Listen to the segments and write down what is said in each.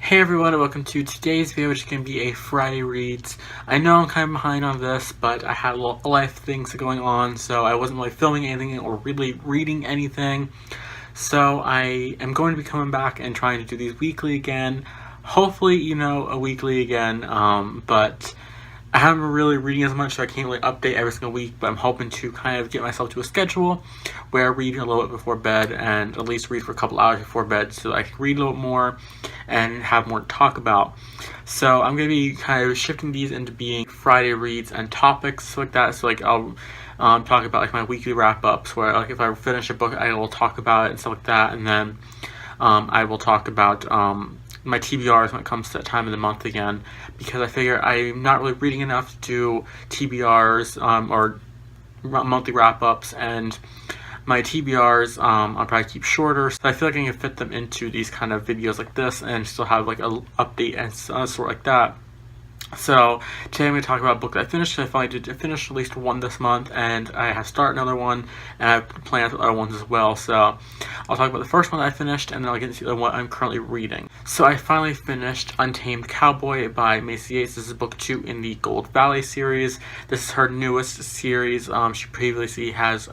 Hey everyone, and welcome to today's video, which is going to be a Friday Reads. I know I'm kind of behind on this, but I had a life things going on, so I wasn't really filming anything or really reading anything. So I am going to be coming back and trying to do these weekly again. Hopefully, a weekly again, but I haven't been really reading as much, so I can't really update every single week, but I'm hoping to kind of get myself to a schedule where I read a little bit before bed and at least read for a couple hours before bed so that I can read a little more and have more to talk about. So I'm going to be kind of shifting these into being Friday reads and topics like that. So I'll talk about my weekly wrap-ups where if I finish a book, I will talk about it and stuff like that, and then I will talk about my TBRs when it comes to that time of the month again, because I figure I'm not really reading enough to do TBRs or monthly wrap-ups, and my TBRs I'll probably keep shorter, so I feel like I can fit them into these kind of videos like this and still have like an update and sort like that. So today I'm going to talk about a book that I finished. I finally did finish at least one this month, and I have started another one, and I have plans for other ones as well. So I'll talk about the first one that I finished, and then I'll get into what I'm currently reading. So I finally finished Untamed Cowboy by Macy Yates. This is book 2 in the Gold Valley series. This is her newest series. She previously has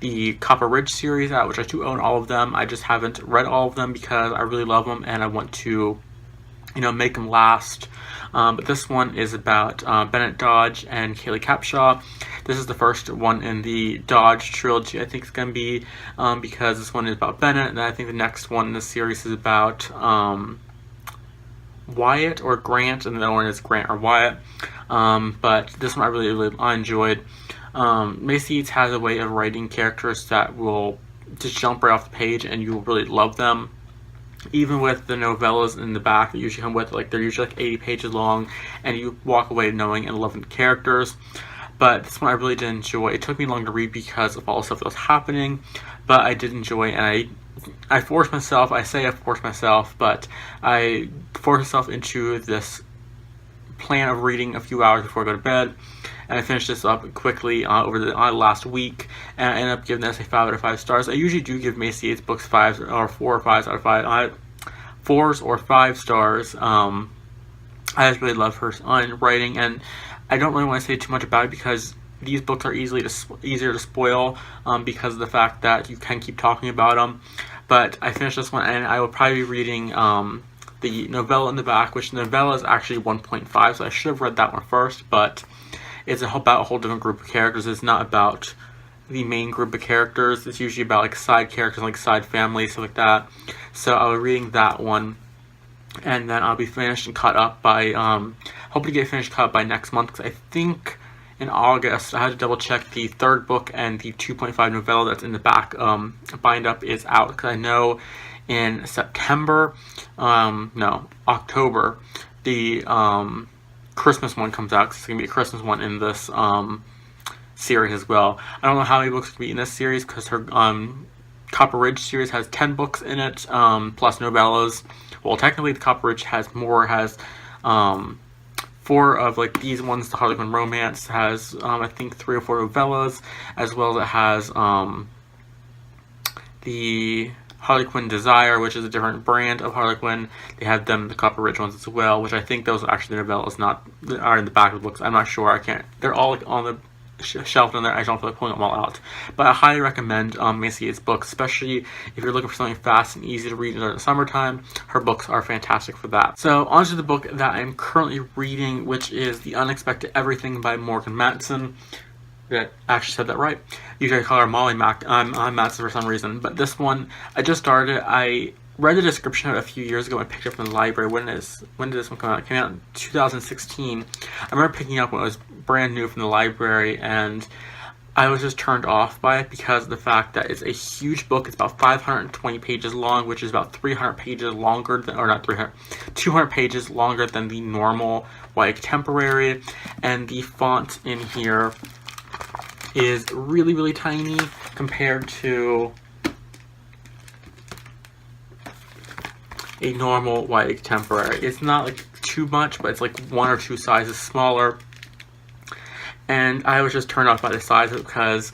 the Copper Ridge series out, which I do own all of them. I just haven't read all of them because I really love them and I want to make them last. But this one is about Bennett Dodge and Kaylee Capshaw. This is the first one in the Dodge trilogy, I think it's going to be, because this one is about Bennett, and I think the next one in the series is about Wyatt or Grant, and the other one is Grant or Wyatt. But this one I really enjoyed. Macy Yates has a way of writing characters that will just jump right off the page and you will really love them. Even with the novellas in the back that usually come with, they're usually 80 pages long, and you walk away knowing and loving the characters. But this one I really did enjoy. It took me long to read because of all the stuff that was happening, but I did enjoy, and I forced myself, but I forced myself into this plan of reading a few hours before I go to bed, and I finished this up quickly over the last week, and I ended up giving this a 5 out of 5 stars. I usually do give Macy Yates books 5 or 4 or 5 out of 5, 4s or 5 stars. I just really love her writing, and I don't really want to say too much about it because these books are easier to spoil because of the fact that you can keep talking about them. But I finished this one, and I will probably be reading the novella in the back, which the novella is actually 1.5, so I should have read that one first, but it's about a whole different group of characters. It's not about the main group of characters. It's usually about side characters, side families, stuff like that. So I'll be reading that one, and then I'll be finished and caught up by hoping to get finished caught up by next month, because I think in August I had to double check the third book and the 2.5 novella that's in the back bind up is out, because I know in October the Christmas one comes out, because it's going to be a Christmas one in this series as well. I don't know how many books could be in this series, because her Copper Ridge series has 10 books in it, plus novellas. Well, technically the Copper Ridge has 4 of these ones. The Harley Quinn romance has I think 3 or 4 novellas, as well as it has the Harley Quinn Desire, which is a different brand of Harley Quinn. They have them, the Copper Ridge ones as well, which I think those are actually the novellas, are in the back of the books. I'm not sure. They're all on the shelf in there. I don't feel like pulling them all out. But I highly recommend Macy Yates' books, especially if you're looking for something fast and easy to read in the summertime. Her books are fantastic for that. So on to the book that I'm currently reading, which is The Unexpected Everything by Morgan Matson. I actually said that right. Usually I call her Molly Matson for some reason, but this one I just started. I read the description of it a few years ago and picked it up from the library. When did this one come out? It came out in 2016. I remember picking it up when it was brand new from the library, and I was just turned off by it because of the fact that it's a huge book. It's about 520 pages long, which is about 300 pages longer than, or not 300, 200 pages longer than the normal YA contemporary, and the font in here is really tiny compared to a normal YA contemporary. It's not too much, but it's 1 or 2 sizes smaller, and I was just turned off by the size of it, because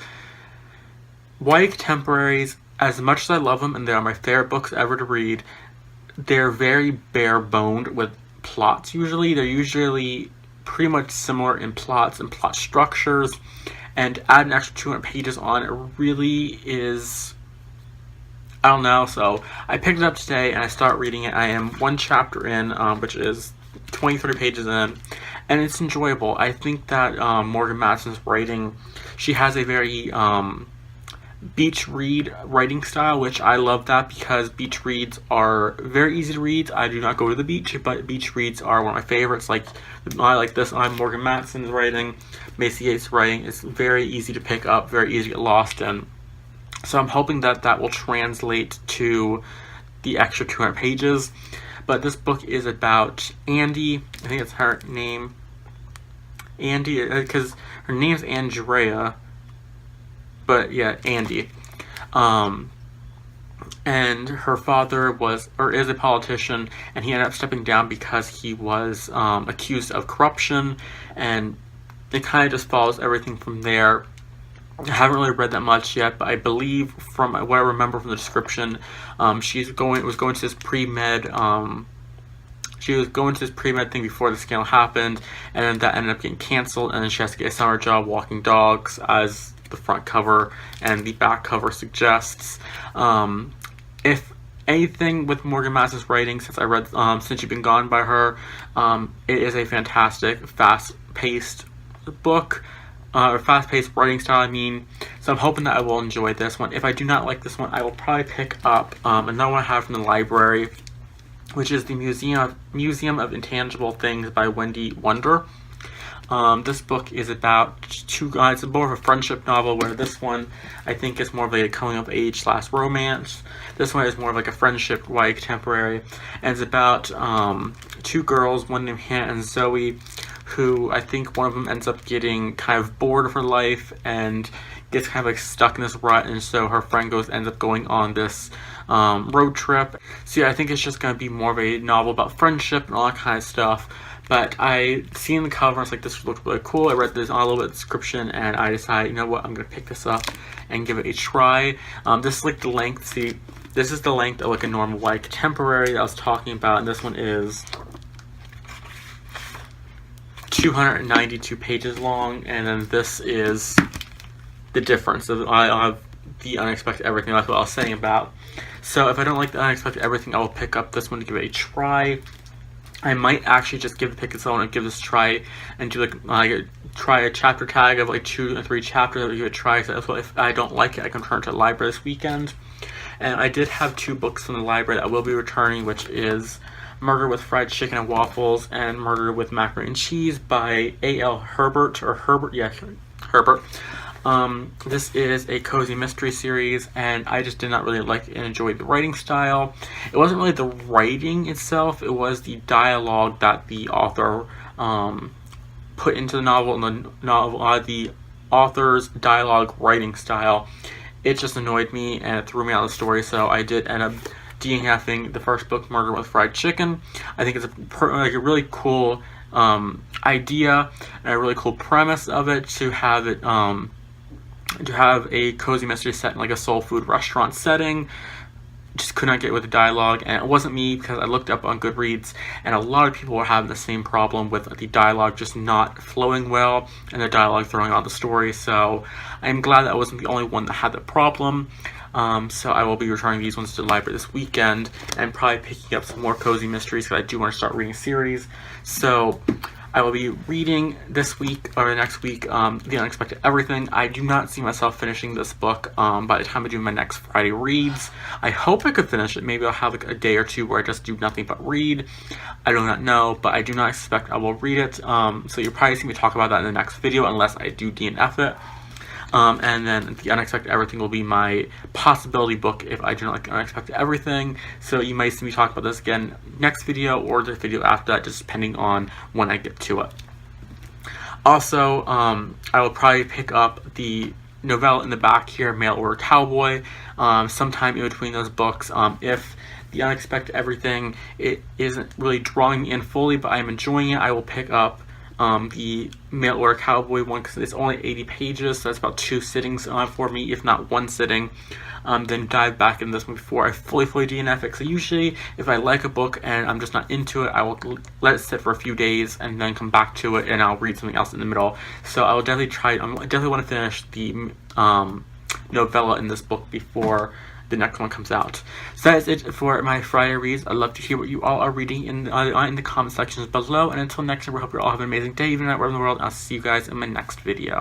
YA contemporaries, as much as I love them and they are my favorite books ever to read, they're very bare-boned with plots usually. They're usually pretty much similar in plots and plot structures, and add an extra 200 pages on it really is, I don't know. So I picked it up today and I started reading it. I am one chapter in, which is 20-30 pages in, and it's enjoyable. I think that Morgan Mattison's writing, she has a very beach read writing style, which I love that, because beach reads are very easy to read. I do not go to the beach, but beach reads are one of my favorites. Like I like this. I'm Morgan Mattison's writing, Macy Yates' writing. It's very easy to pick up, very easy to get lost in. So I'm hoping that that will translate to the extra 200 pages. But this book is about Andy. I think it's her name. Andy, because her name's Andrea. But yeah, Andy. And her father was, or is, a politician, and he ended up stepping down because he was accused of corruption, and it kind of just follows everything from there. I haven't really read that much yet, but I believe from what I remember from the description, she was going to this pre-med. She was going to this pre-med thing before the scandal happened, and then that ended up getting canceled, and then she has to get a summer job walking dogs, as the front cover and the back cover suggests. If anything with Morgan Mattison's writing, since I read Since You've Been Gone by her, it is a fantastic, fast-paced book, or fast-paced writing style, I mean. So I'm hoping that I will enjoy this one. If I do not like this one, I will probably pick up another one I have from the library, which is the Museum of Intangible Things by Wendy Wonder. This book is about two guys. It's more of a friendship novel, where this one I think is more of like a coming of age / romance. This one is more of like a friendship, YA contemporary, and it's about two girls, one named Hannah and Zoe, who I think one of them ends up getting kind of bored of her life and gets kind of like stuck in this rut, and so her friend ends up going on this road trip. So yeah, I think it's just going to be more of a novel about friendship and all that kind of stuff. But I seen the cover, I was like, this looks really cool. I read this on a little bit of description, and I decided, you know what, I'm going to pick this up and give it a try. This is like the length, see, this is the length of like a normal YA contemporary that I was talking about, and this one is 292 pages long, and then this is the difference. I have the Unexpected Everything, that's what I was saying about. So if I don't like the Unexpected Everything, I will pick up this one to give it a try. I might actually just give the pick its own and give this a try and do like try a chapter tag of like 2 or 3 chapters and give it a try. So if I don't like it, I can return to the library this weekend. And I did have 2 books from the library that I will be returning, which is Murder with Fried Chicken and Waffles and Murder with Macaroni and Cheese by A.L. Herbert, or Herbert, yeah, Herbert. This is a cozy mystery series, and I just did not really like and enjoy the writing style. It wasn't really the writing itself, it was the dialogue that the author put into the novel, and the author's dialogue writing style. It just annoyed me, and it threw me out of the story, so I did end up DNFing the first book, Murder with Fried Chicken. I think it's a really cool idea and a really cool premise of it, to have it to have a cozy mystery set in like a soul food restaurant setting. Just could not get with the dialogue, and it wasn't me, because I looked up on Goodreads and a lot of people were having the same problem with the dialogue just not flowing well and the dialogue throwing out the story. So I'm glad that I wasn't the only one that had that problem. So I will be returning these ones to the library this weekend and probably picking up some more cozy mysteries, because I do want to start reading a series. So I will be reading this week, or next week, The Unexpected Everything. I do not see myself finishing this book by the time I do my next Friday reads. I hope I could finish it. Maybe I'll have like a day or 2 where I just do nothing but read. I do not know, but I do not expect I will read it. So you'll probably see me talk about that in the next video, unless I do DNF it. And then The Unexpected Everything will be my possibility book if I do not like Unexpected Everything. So you might see me talk about this again next video, or the video after that, just depending on when I get to it. Also, I will probably pick up the novella in the back here, Mail Order Cowboy, sometime in between those books. If The Unexpected Everything, it isn't really drawing me in fully, but I'm enjoying it, I will pick up the Mail Order Cowboy one, because it's only 80 pages, so that's about 2 sittings for me, if not 1 sitting. then dive back into this one before I fully DNF it. So usually, if I like a book and I'm just not into it, I will let it sit for a few days and then come back to it, and I'll read something else in the middle. So I will definitely try. I definitely want to finish the novella in this book before the next one comes out. So that is it for my Friday reads. I'd love to hear what you all are reading in the comment sections below. And until next time, we hope you all have an amazing day, even wherever in the world. I'll see you guys in my next video.